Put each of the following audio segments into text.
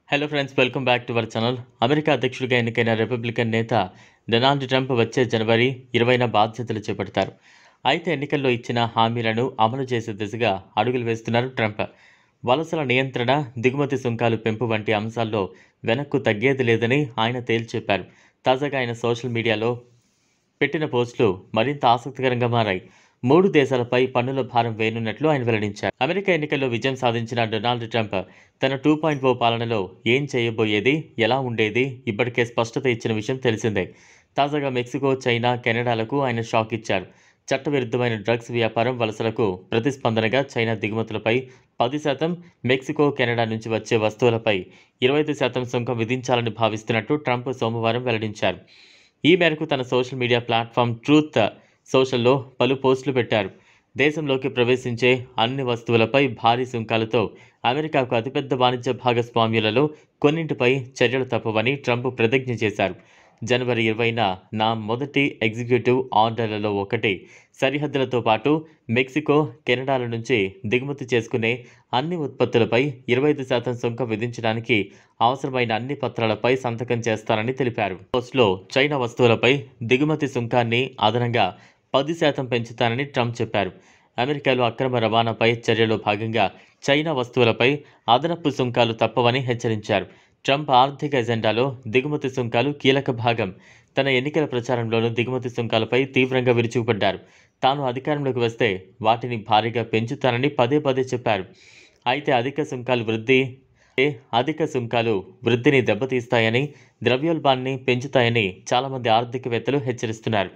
Hello friends, welcome back to our channel. America అధ్యక్షుడిగా ఎన్నికైన Republican నేత డొనాల్డ్ ట్రంప్ వచ్చే జనవరి 20న బాధ్యతలు చేపడతారు. అయితే ఎన్నికల్లో ఇచ్చిన హామీలను అమలు చేసే దిశగా అడుగులు వేస్తున్నారు ట్రంప్. వలసల నియంత్రణ, దిగుమతి సుంకాలు పెంపు వంటి అంశాల్లో వెనక్కు తగ్గేది లేదని ఆయన తేల్చెప్పారు. తాజాగా ఆయన సోషల్ మీడియాలో పెట్టిన పోస్టులు మరింత ఆసక్తికరంగా మారాయి. 3 దేశాలపై పన్నుల భారం వేయనున్నట్లు ఆయన వెల్లడించారు. అమెరికా ఎన్నికల్లో విజయం సాధించిన డొనాల్డ్ ట్రంప్ తన 2.0 పాలనలో ఏం చేయబోయేది, ఎలా ఉండేది ఇప్పటికే స్పష్టత ఇచ్చిన విషయం తెలిసిందే. తాజాగా మెక్సికో, చైనా, కెనడాలకు ఆయన షాక్ ఇచ్చారు. చట్టవిరుద్ధమైన డ్రగ్స్ వ్యాపారం, వలసలకు ప్రతిస్పందనగా చైనా దిగుమతులపై 10%, మెక్సికో, కెనడా నుంచి వచ్చే వస్తువులపై 25% సుంకం విధించాలని భావిస్తున్నట్టు ట్రంప్ సోమవారం వెల్లడించారు. ఈ మేరకు తన సోషల్ మీడియా ప్లాట్ఫామ్ ట్రూత్ సోషల్లో పలు పోస్టులు పెట్టారు. దేశంలోకి ప్రవేశించే అన్ని వస్తువులపై భారీ సుంకాలతో అమెరికాకు అతిపెద్ద వాణిజ్య భాగస్వామ్యులలో కొన్నింటిపై చర్యలు తప్పవని ట్రంప్ ప్రతిజ్ఞ చేశారు. జనవరి 20న నా మొదటి ఎగ్జిక్యూటివ్ ఆర్డర్లలో ఒకటి సరిహద్దులతో పాటు మెక్సికో, కెనడాల నుంచి దిగుమతి చేసుకునే అన్ని ఉత్పత్తులపై 25% సుంకం విధించడానికి అవసరమైన అన్ని పత్రాలపై సంతకం చేస్తానని తెలిపారు. పోస్టులో చైనా వస్తువులపై దిగుమతి సుంకాన్ని అదనంగా 10% పెంచుతానని ట్రంప్ చెప్పారు. అమెరికాలో అక్రమ రవాణాపై చర్యలో భాగంగా చైనా వస్తువులపై అదనపు సుంకాలు తప్పవని హెచ్చరించారు. ట్రంప్ ఆర్థిక ఎజెండాలో దిగుమతి సుంకాలు కీలక భాగం. తన ఎన్నికల ప్రచారంలోనూ దిగుమతి సుంకాలపై తీవ్రంగా విరుచుకుపడ్డారు. తాను అధికారంలోకి వస్తే వాటిని భారీగా పెంచుతానని పదే పదే చెప్పారు. అయితే అధిక సుంకాలు వృద్ధిని దెబ్బతీస్తాయని, ద్రవ్యోల్బణాన్ని పెంచుతాయని చాలామంది ఆర్థికవేత్తలు హెచ్చరిస్తున్నారు.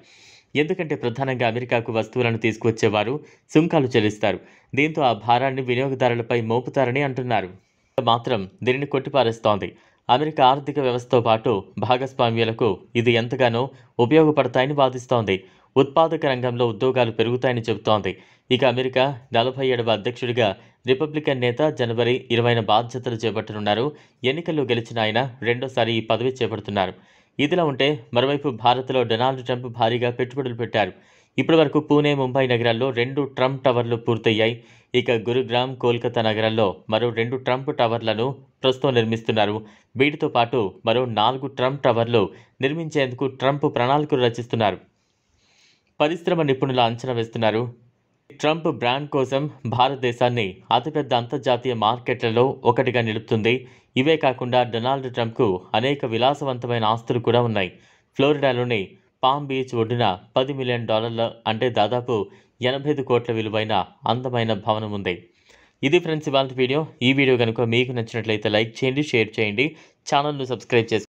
ఎందుకంటే ప్రధానంగా అమెరికాకు వస్తువులను తీసుకువచ్చేవారు సుంకాలు చెల్లిస్తారు. దీంతో ఆ భారాన్ని వినియోగదారులపై మోపుతారని అంటున్నారు. మాత్రం దీనిని కొట్టిపారేస్తోంది. అమెరికా ఆర్థిక వ్యవస్థతో పాటు భాగస్వామ్యులకు ఇది ఎంతగానో ఉపయోగపడతాయని వాదిస్తోంది. ఉత్పాదక రంగంలో ఉద్యోగాలు పెరుగుతాయని చెబుతోంది. ఇక అమెరికా 47వ అధ్యక్షుడిగా రిపబ్లికన్ నేత జనవరి 20న బాధ్యతలు చేపట్టనున్నారు. ఎన్నికల్లో గెలిచిన ఆయన రెండోసారి ఈ పదవి చేపడుతున్నారు. ఇదిలా ఉంటే మరోవైపు భారత్లో డొనాల్డ్ ట్రంప్ భారీగా పెట్టుబడులు పెట్టారు. ఇప్పటివరకు పూణే, ముంబై నగరాల్లో 2 ట్రంప్ టవర్లు పూర్తయ్యాయి. ఇక గురుగ్రామ్, కోల్కతా నగరాల్లో మరో 2 ట్రంప్ టవర్లను ప్రస్తుతం నిర్మిస్తున్నారు. వీటితో పాటు మరో 4 ట్రంప్ టవర్లు నిర్మించేందుకు ట్రంప్ ప్రణాళికలు రచిస్తున్నారు. పరిశ్రమ నిపుణుల అంచనా వేస్తున్నారు. ట్రంప్ బ్రాండ్ కోసం భారతదేశాన్ని అతిపెద్ద అంతర్జాతీయ మార్కెట్లలో ఒకటిగా నిలుపుతుంది. ఇవే కాకుండా డొనాల్డ్ ట్రంప్కు అనేక విలాసవంతమైన ఆస్తులు కూడా ఉన్నాయి. ఫ్లోరిడాలోని పామ్ బీచ్ ఒడ్డున $10 మిలియన్ అంటే దాదాపు 85 కోట్ల విలువైన అందమైన భవనం ఉంది. ఇది ఫ్రెండ్స్ ఇవాల్టి వీడియో. ఈ వీడియో కనుక మీకు నచ్చినట్లయితే లైక్ చేయండి, షేర్ చేయండి, ఛానల్ను సబ్స్క్రైబ్ చేసుకోండి.